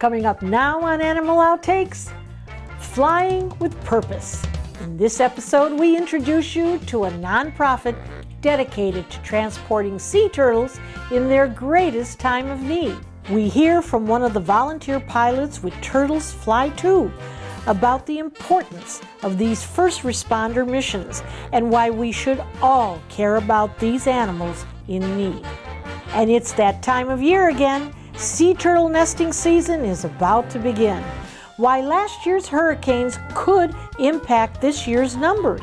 Coming up now on Animal Outtakes, Flying with Purpose. In this episode, we introduce you to a nonprofit dedicated to transporting sea turtles in their greatest time of need. We hear from one of the volunteer pilots with Turtles Fly Too about the importance of these first responder missions and why we should all care about these animals in need. And it's that time of year again. Sea turtle nesting season is about to begin. Why last year's hurricanes could impact this year's numbers.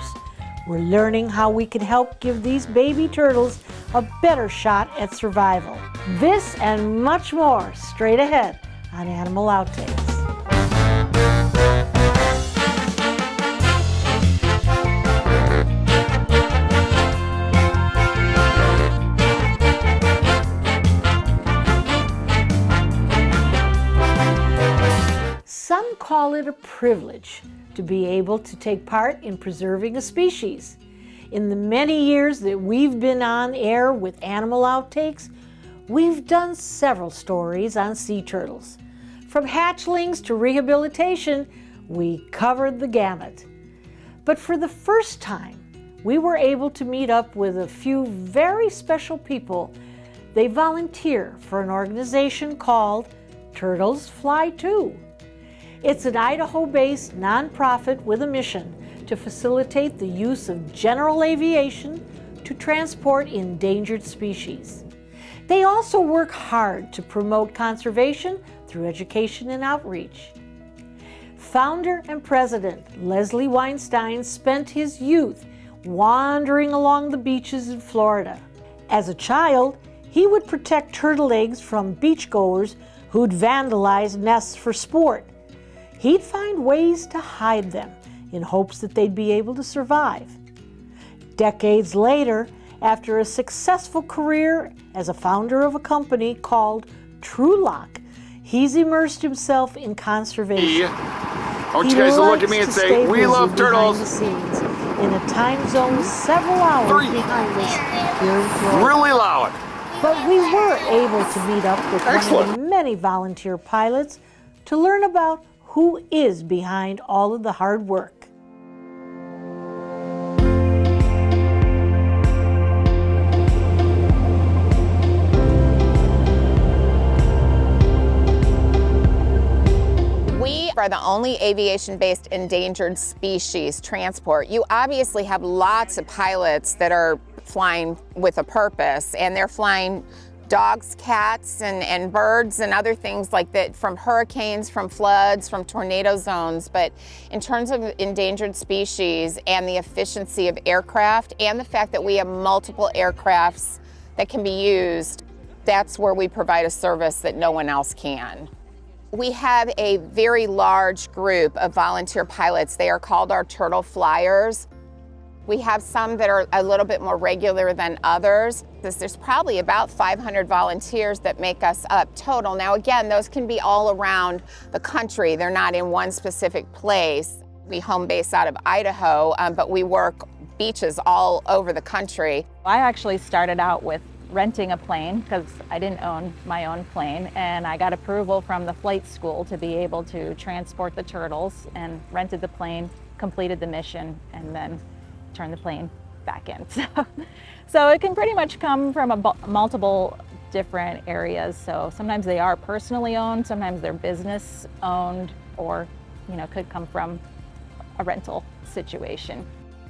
We're learning how we can help give these baby turtles a better shot at survival. This and much more straight ahead on Animal Outtakes. Some call it a privilege to be able to take part in preserving a species. In the many years that we've been on air with Animal Outtakes, we've done several stories on sea turtles. From hatchlings to rehabilitation, we covered the gamut. But for the first time, we were able to meet up with a few very special people. They volunteer for an organization called Turtles Fly Too. It's an Idaho-based nonprofit with a mission to facilitate the use of general aviation to transport endangered species. They also work hard to promote conservation through education and outreach. Founder and president Leslie Weinstein spent his youth wandering along the beaches in Florida. As a child, he would protect turtle eggs from beachgoers who'd vandalize nests for sport. He'd find ways to hide them in hopes that they'd be able to survive. Decades later, after a successful career as a founder of a company called TrueLock, he's immersed himself in conservation. I want you guys to look at me and say, "We love turtles." Behind the scenes, in a time zone several hours behind us here in Florida. Really loud. But we were able to meet up with one of the many volunteer pilots to learn about who is behind all of the hard work. We are the only aviation-based endangered species transport. You obviously have lots of pilots that are flying with a purpose, and they're flying dogs, cats, and birds and other things like that from hurricanes, from floods, from tornado zones. But in terms of endangered species and the efficiency of aircraft and the fact that we have multiple aircrafts that can be used, that's where we provide a service that no one else can. We have a very large group of volunteer pilots. They are called our Turtle Flyers. We have some that are a little bit more regular than others. There's probably about 500 volunteers that make us up total. Now again, those can be all around the country. They're not in one specific place. We home base out of Idaho, but we work beaches all over the country. I actually started out with renting a plane because I didn't own my own plane, and I got approval from the flight school to be able to transport the turtles, and rented the plane, completed the mission, and then turn the plane back in. So it can pretty much come from multiple different areas. So sometimes they are personally owned, sometimes they're business owned, or could come from a rental situation.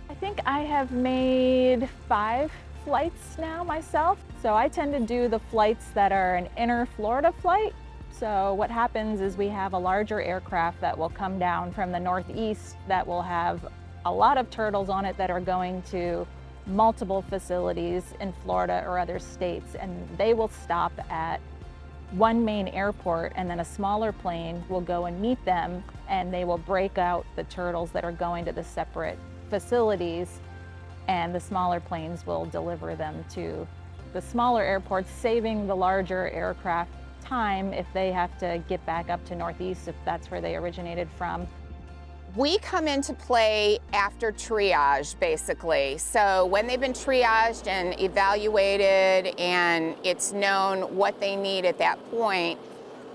I think I have made 5 flights now myself. So I tend to do the flights that are an inner Florida flight. So what happens is we have a larger aircraft that will come down from the northeast that will have a lot of turtles on it that are going to multiple facilities in Florida or other states, and they will stop at one main airport, and then a smaller plane will go and meet them, and they will break out the turtles that are going to the separate facilities, and the smaller planes will deliver them to the smaller airports, saving the larger aircraft time if they have to get back up to Northeast, if that's where they originated from. We come into play after triage, basically. So when they've been triaged and evaluated and it's known what they need at that point,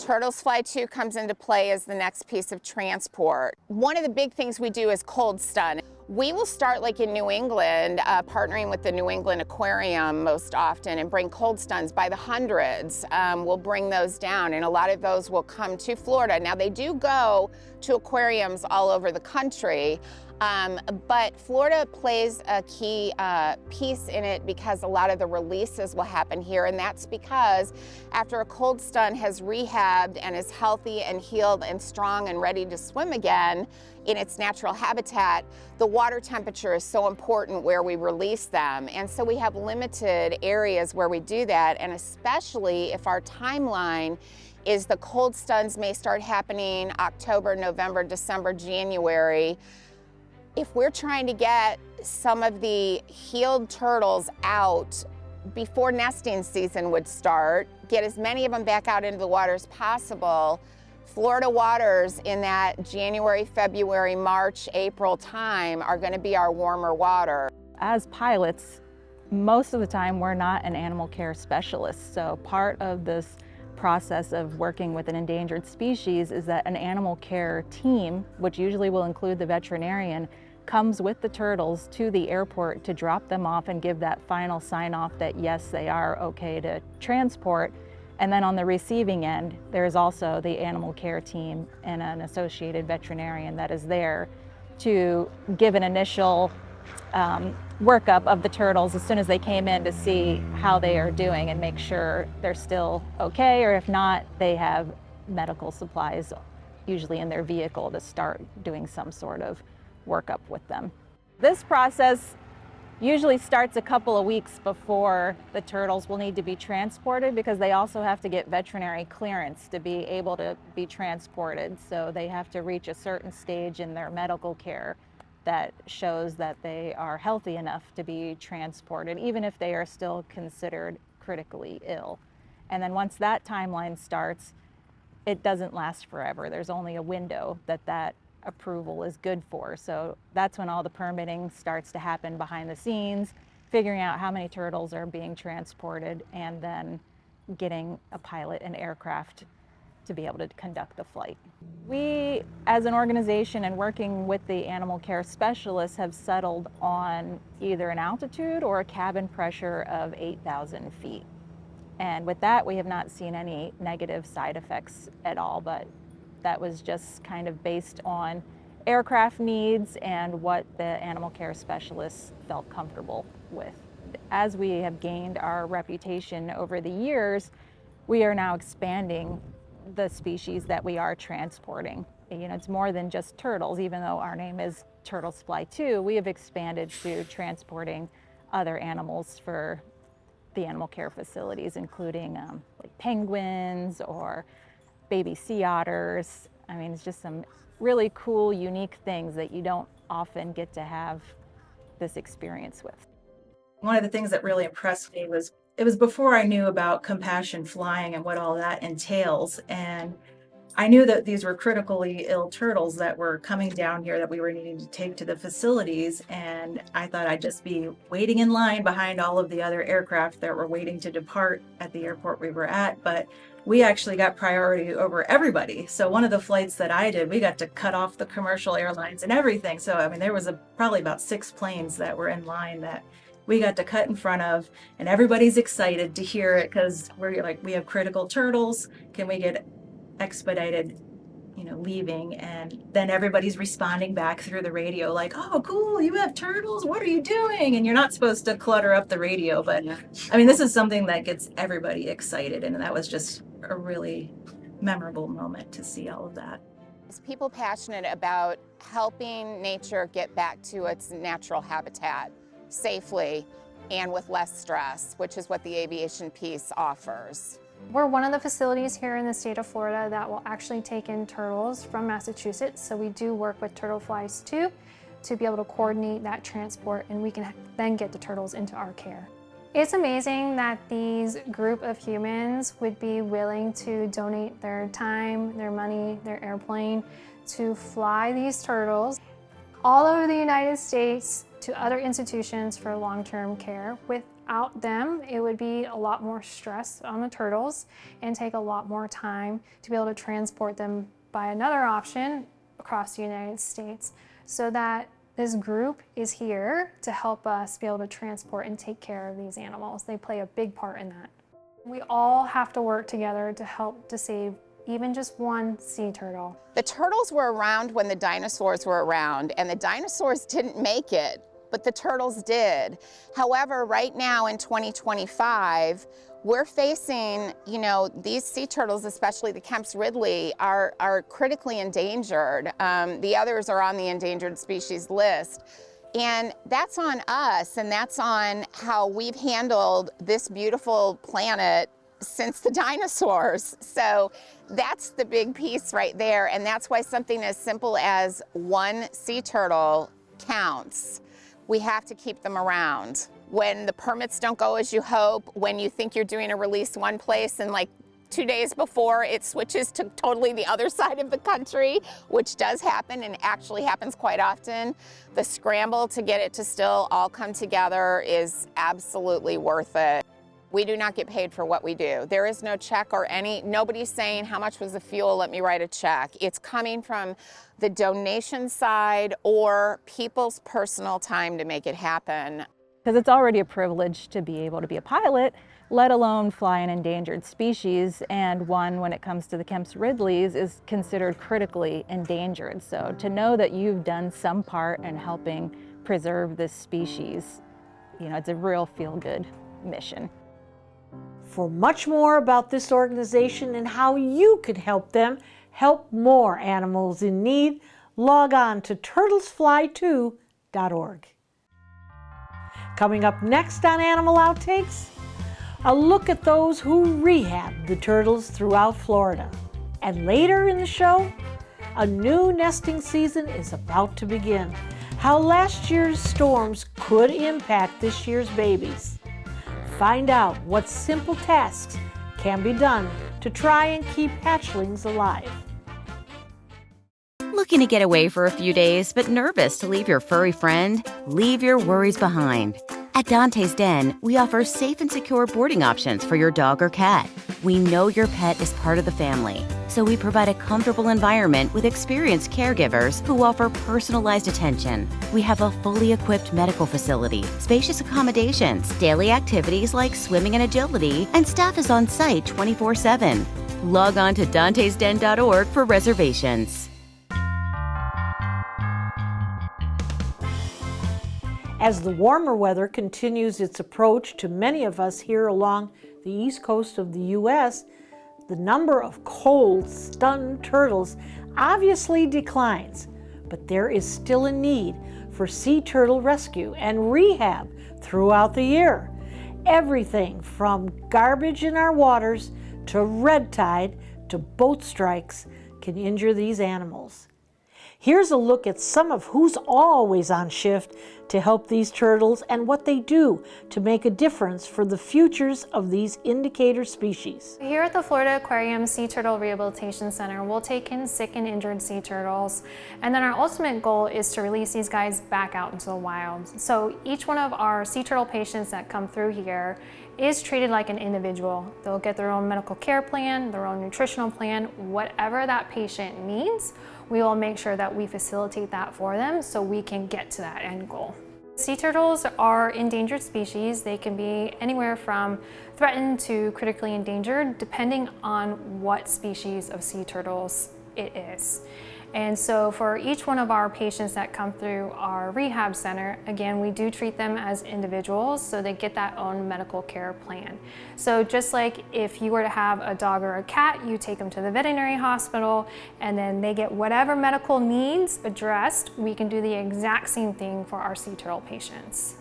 Turtles Fly 2 comes into play as the next piece of transport. One of the big things we do is cold stun. We will start like in New England, partnering with the New England Aquarium most often and bring cold stuns by the hundreds. We'll bring those down, and a lot of those will come to Florida. Now they do go to aquariums all over the country, but Florida plays a key piece in it because a lot of the releases will happen here, and that's because after a cold stun has rehabbed and is healthy and healed and strong and ready to swim again in its natural habitat, the water temperature is so important where we release them. And so we have limited areas where we do that, and especially if our timeline is the cold stuns may start happening October, November, December, January. If we're trying to get some of the healed turtles out before nesting season would start, get as many of them back out into the water as possible, Florida waters in that January, February, March, April time are going to be our warmer water. As pilots, most of the time we're not an animal care specialist, so part of this process of working with an endangered species is that an animal care team, which usually will include the veterinarian, comes with the turtles to the airport to drop them off and give that final sign off that yes, they are okay to transport. And then on the receiving end, there's also the animal care team and an associated veterinarian that is there to give an initial workup of the turtles as soon as they came in to see how they are doing and make sure they're still okay, or if not, they have medical supplies usually in their vehicle to start doing some sort of workup with them. This process usually starts a couple of weeks before the turtles will need to be transported, because they also have to get veterinary clearance to be able to be transported. So they have to reach a certain stage in their medical care that shows that they are healthy enough to be transported, even if they are still considered critically ill. And then once that timeline starts, it doesn't last forever. There's only a window that approval is good for. So that's when all the permitting starts to happen behind the scenes, figuring out how many turtles are being transported, and then getting a pilot and aircraft to be able to conduct the flight. We, as an organization and working with the animal care specialists, have settled on either an altitude or a cabin pressure of 8,000 feet. And with that, we have not seen any negative side effects at all, but that was just kind of based on aircraft needs and what the animal care specialists felt comfortable with. As we have gained our reputation over the years, we are now expanding the species that we are transporting. You know, it's more than just turtles. Even though our name is Turtles Fly 2, we have expanded to transporting other animals for the animal care facilities, including like penguins or baby sea otters. I mean, it's just some really cool, unique things that you don't often get to have this experience with. One of the things that really impressed me was, it was before I knew about compassion flying and what all that entails. And I knew that these were critically ill turtles that were coming down here that we were needing to take to the facilities. And I thought I'd just be waiting in line behind all of the other aircraft that were waiting to depart at the airport we were at. But we actually got priority over everybody. So one of the flights that I did, we got to cut off the commercial airlines and everything. So, I mean, there was probably about 6 planes that were in line that we got to cut in front of, and everybody's excited to hear it because we're like, we have critical turtles. Can we get expedited, leaving? And then everybody's responding back through the radio like, oh, cool, you have turtles, what are you doing? And you're not supposed to clutter up the radio, but I mean, this is something that gets everybody excited, and that was just a really memorable moment to see all of that. Is people passionate about helping nature get back to its natural habitat safely and with less stress, which is what the aviation piece offers. We're one of the facilities here in the state of Florida that will actually take in turtles from Massachusetts. So we do work with Turtle Flies 2 to be able to coordinate that transport, and we can then get the turtles into our care. It's amazing that these group of humans would be willing to donate their time, their money, their airplane to fly these turtles all over the United States to other institutions for long-term care with without them, it would be a lot more stress on the turtles and take a lot more time to be able to transport them by another option across the United States. So that this group is here to help us be able to transport and take care of these animals. They play a big part in that. We all have to work together to help to save even just one sea turtle. The turtles were around when the dinosaurs were around, and the dinosaurs didn't make it, but the turtles did. However, right now in 2025, we're facing, these sea turtles, especially the Kemp's Ridley, are critically endangered. The others are on the endangered species list. And that's on us, and that's on how we've handled this beautiful planet since the dinosaurs. So that's the big piece right there, and that's why something as simple as one sea turtle counts. We have to keep them around. When the permits don't go as you hope, when you think you're doing a release one place and like 2 days before it switches to totally the other side of the country, which does happen and actually happens quite often, the scramble to get it to still all come together is absolutely worth it. We do not get paid for what we do. There is no check or nobody's saying how much was the fuel, let me write a check. It's coming from the donation side or people's personal time to make it happen. Because it's already a privilege to be able to be a pilot, let alone fly an endangered species, and one, when it comes to the Kemp's Ridleys, is considered critically endangered. So to know that you've done some part in helping preserve this species, it's a real feel-good mission. For much more about this organization and how you can help them help more animals in need, log on to turtlesfly2.org. Coming up next on Animal Outtakes, a look at those who rehab the turtles throughout Florida. And later in the show, a new nesting season is about to begin. How last year's storms could impact this year's babies. Find out what simple tasks can be done to try and keep hatchlings alive. Looking to get away for a few days, but nervous to leave your furry friend? Leave your worries behind. At Dante's Den, we offer safe and secure boarding options for your dog or cat. We know your pet is part of the family, so we provide a comfortable environment with experienced caregivers who offer personalized attention. We have a fully equipped medical facility, spacious accommodations, daily activities like swimming and agility, and staff is on site 24/7. Log on to dantesden.org for reservations. As the warmer weather continues its approach to many of us here along the east coast of the U.S., the number of cold, stunned turtles obviously declines, but there is still a need for sea turtle rescue and rehab throughout the year. Everything from garbage in our waters to red tide to boat strikes can injure these animals. Here's a look at some of who's always on shift to help these turtles and what they do to make a difference for the futures of these indicator species. Here at the Florida Aquarium Sea Turtle Rehabilitation Center, we'll take in sick and injured sea turtles, and then our ultimate goal is to release these guys back out into the wild. So each one of our sea turtle patients that come through here is treated like an individual. They'll get their own medical care plan, their own nutritional plan, whatever that patient needs. We will make sure that we facilitate that for them so we can get to that end goal. Sea turtles are endangered species. They can be anywhere from threatened to critically endangered, depending on what species of sea turtles it is. And so for each one of our patients that come through our rehab center, again, we do treat them as individuals, so they get that own medical care plan. So just like if you were to have a dog or a cat, you take them to the veterinary hospital and then they get whatever medical needs addressed, we can do the exact same thing for our sea turtle patients.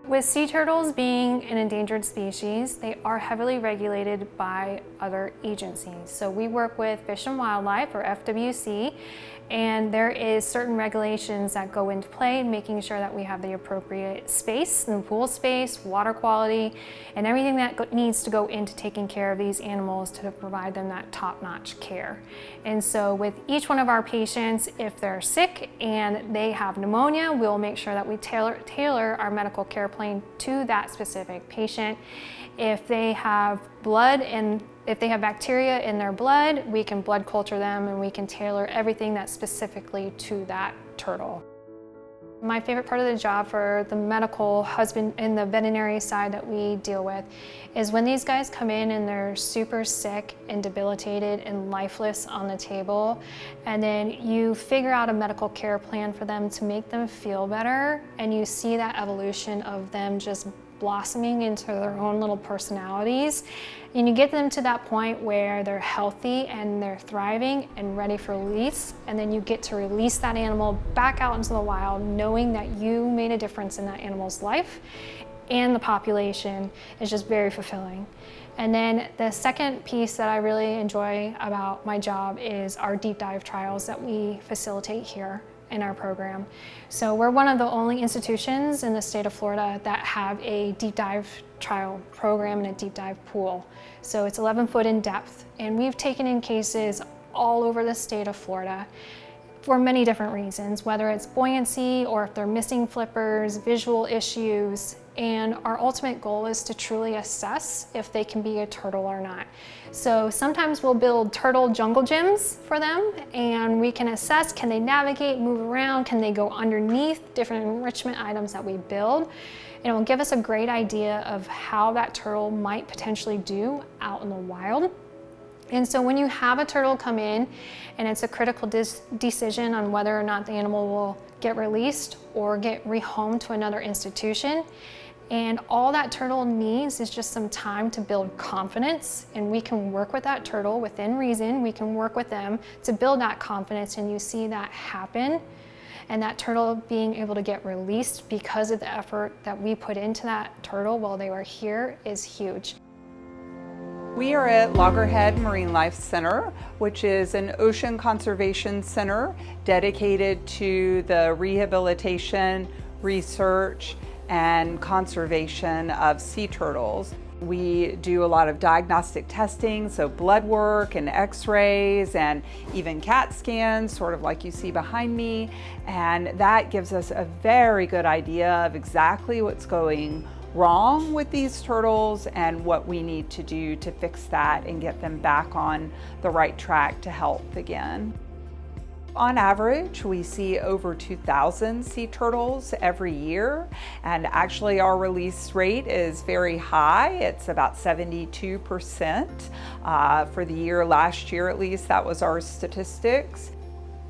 With sea turtles being an endangered species, they are heavily regulated by other agencies. So we work with Fish and Wildlife, or FWC, and there is certain regulations that go into play, making sure that we have the appropriate space, and pool space, water quality, and everything that needs to go into taking care of these animals to provide them that top-notch care. And so with each one of our patients, if they're sick and they have pneumonia, we'll make sure that we tailor our medical care plane to that specific patient. If they have blood and if they have bacteria in their blood, we can blood culture them and we can tailor everything that's specifically to that turtle. My favorite part of the job for the medical husband and the veterinary side that we deal with is when these guys come in and they're super sick and debilitated and lifeless on the table, and then you figure out a medical care plan for them to make them feel better, and you see that evolution of them just blossoming into their own little personalities, and you get them to that point where they're healthy and they're thriving and ready for release, and then you get to release that animal back out into the wild knowing that you made a difference in that animal's life and the population is just very fulfilling. And then the second piece that I really enjoy about my job is our deep dive trials that we facilitate here in our program. So we're one of the only institutions in the state of Florida that have a deep dive trial program and a deep dive pool. So it's 11 foot in depth, and we've taken in cases all over the state of Florida for many different reasons, whether it's buoyancy or if they're missing flippers, visual issues, and our ultimate goal is to truly assess if they can be a turtle or not. So sometimes we'll build turtle jungle gyms for them, and we can assess, can they navigate, move around, can they go underneath different enrichment items that we build, and it will give us a great idea of how that turtle might potentially do out in the wild. And so when you have a turtle come in and it's a critical decision on whether or not the animal will get released or get rehomed to another institution, and all that turtle needs is just some time to build confidence, and we can work with that turtle within reason. We can work with them to build that confidence, and you see that happen, and that turtle being able to get released because of the effort that we put into that turtle while they were here is huge. We are at Loggerhead Marine Life Center, which is an ocean conservation center dedicated to the rehabilitation, research, and conservation of sea turtles. We do a lot of diagnostic testing, so blood work and x-rays and even CAT scans, sort of like you see behind me, and that gives us a very good idea of exactly what's going wrong with these turtles and what we need to do to fix that and get them back on the right track to health again. On average, we see over 2,000 sea turtles every year, and actually our release rate is very high. It's about 72% for the year. Last year at least, that was our statistics.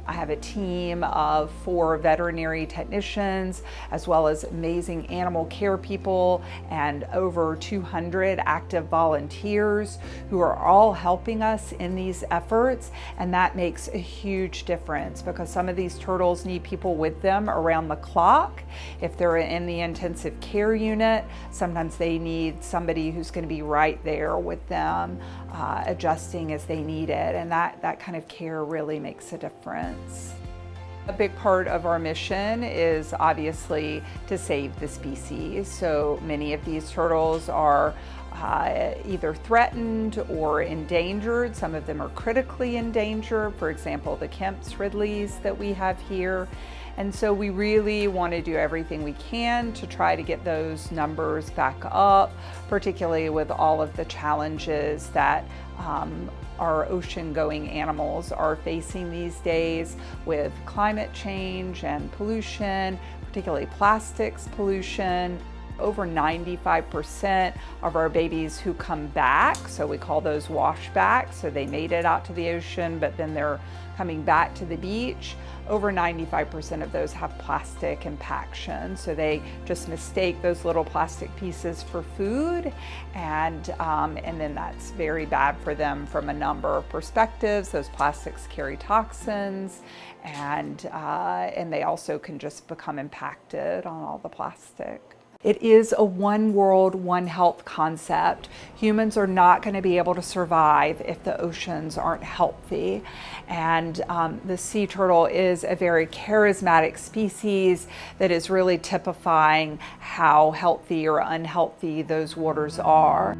I have a team of 4 veterinary technicians, as well as amazing animal care people and over 200 active volunteers who are all helping us in these efforts. And that makes a huge difference because some of these turtles need people with them around the clock. If they're in the intensive care unit, sometimes they need somebody who's going to be right there with them, adjusting as they need it. And that kind of care really makes a difference. A big part of our mission is obviously to save the species. So many of these turtles are either threatened or endangered. Some of them are critically endangered. For example, the Kemp's Ridleys that we have here. And so we really want to do everything we can to try to get those numbers back up, particularly with all of the challenges that our ocean-going animals are facing these days with climate change and pollution, particularly plastics pollution. Over 95% of our babies who come back, so we call those washbacks, so they made it out to the ocean, but then they're coming back to the beach. Over 95% of those have plastic impaction. So they just mistake those little plastic pieces for food, and then that's very bad for them from a number of perspectives. Those plastics carry toxins, and they also can just become impacted on all the plastic. It is a one world, one health concept. Humans are not going to be able to survive if the oceans aren't healthy. And the sea turtle is a very charismatic species that is really typifying how healthy or unhealthy those waters are.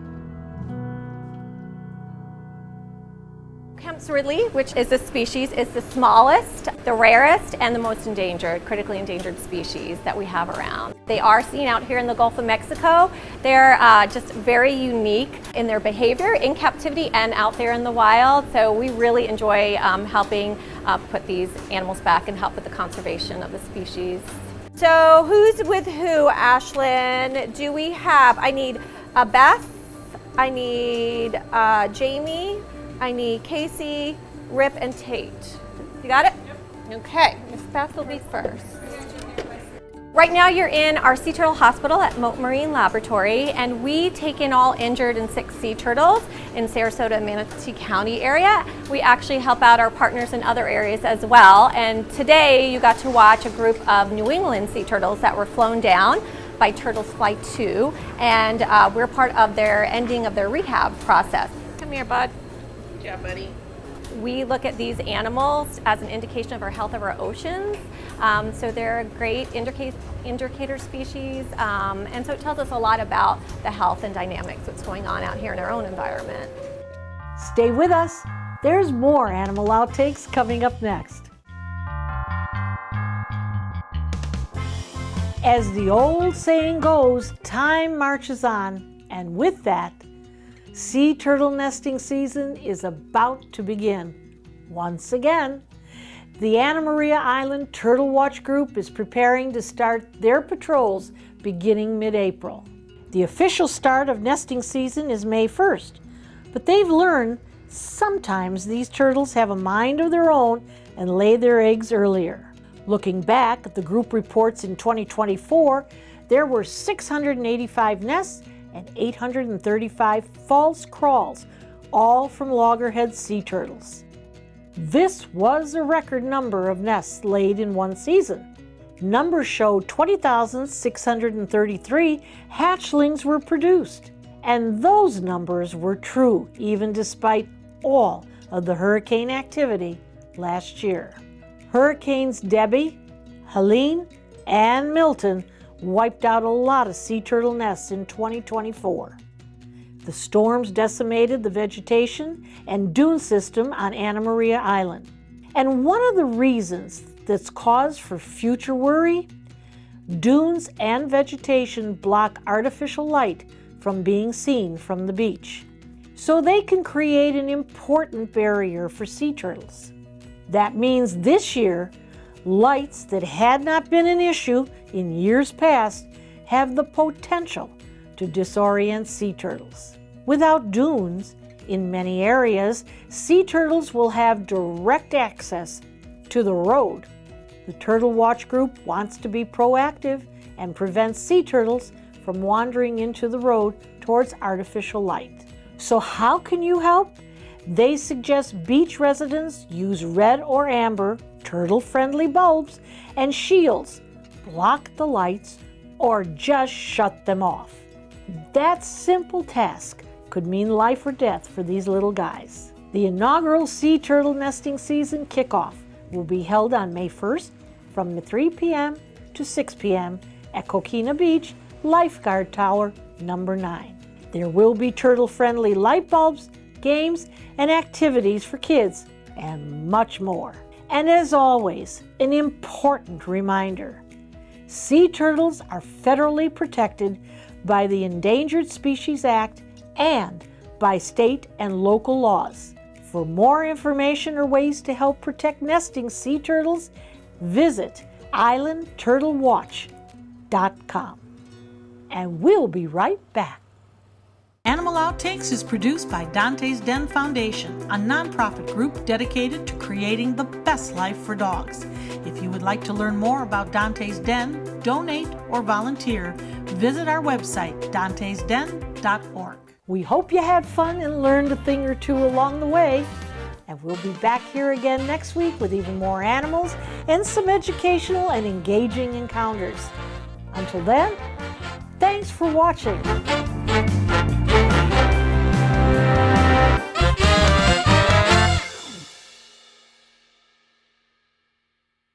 Kemp's Ridley, which is a species, is the smallest the rarest and the most endangered, critically endangered species that we have around. They are seen out here in the Gulf of Mexico. They're just very unique in their behavior in captivity and out there in the wild. So we really enjoy helping put these animals back and help with the conservation of the species. So who's with who, Ashlyn? Do we have, I need Beth, I need Jamie, I need Casey, Rip, and Tate. You got it? Yep. Okay, Miss Beth will be first. Right now you're in our sea turtle hospital at Mote Marine Laboratory, and we take in all injured and sick sea turtles in Sarasota and Manatee County area. We actually help out our partners in other areas as well, and today you got to watch a group of New England sea turtles that were flown down by Turtles Flight 2, and we're part of their ending of their rehab process. Come here, bud. Good job, buddy. We look at these animals as an indication of our health of our oceans. So they're a great indicator species, and so it tells us a lot about the health and dynamics that's going on out here in our own environment. Stay with us. There's more Animal Outtakes coming up next. As the old saying goes, time marches on, and with that, sea turtle nesting season is about to begin. Once again, the Anna Maria Island Turtle Watch Group is preparing to start their patrols beginning mid-April. The official start of nesting season is May 1st, but they've learned sometimes these turtles have a mind of their own and lay their eggs earlier. Looking back, the group reports in 2024, there were 685 nests and 835 false crawls, all from loggerhead sea turtles. This was a record number of nests laid in one season. Numbers showed 20,633 hatchlings were produced, and those numbers were true even despite all of the hurricane activity last year. Hurricanes Debbie, Helene, and Milton wiped out a lot of sea turtle nests in 2024. The storms decimated the vegetation and dune system on Anna Maria Island. And one of the reasons that's cause for future worry, dunes and vegetation block artificial light from being seen from the beach. So they can create an important barrier for sea turtles. That means this year, lights that had not been an issue in years past have the potential to disorient sea turtles. Without dunes, in many areas, sea turtles will have direct access to the road. The Turtle Watch Group wants to be proactive and prevent sea turtles from wandering into the road towards artificial light. So how can you help? They suggest beach residents use red or amber turtle-friendly bulbs and shields, block the lights, or just shut them off. That simple task could mean life or death for these little guys. The inaugural sea turtle nesting season kickoff will be held on May 1st from 3 p.m. to 6 p.m. at Coquina Beach, Lifeguard Tower number 9. There will be turtle-friendly light bulbs, games, and activities for kids, and much more. And as always, an important reminder, sea turtles are federally protected by the Endangered Species Act and by state and local laws. For more information or ways to help protect nesting sea turtles, visit islandturtlewatch.com. And we'll be right back. Animal Outtakes is produced by Dante's Den Foundation, a nonprofit group dedicated to creating the best life for dogs. If you would like to learn more about Dante's Den, donate, or volunteer, visit our website, dantesden.org. We hope you had fun and learned a thing or two along the way. And we'll be back here again next week with even more animals and some educational and engaging encounters. Until then, thanks for watching.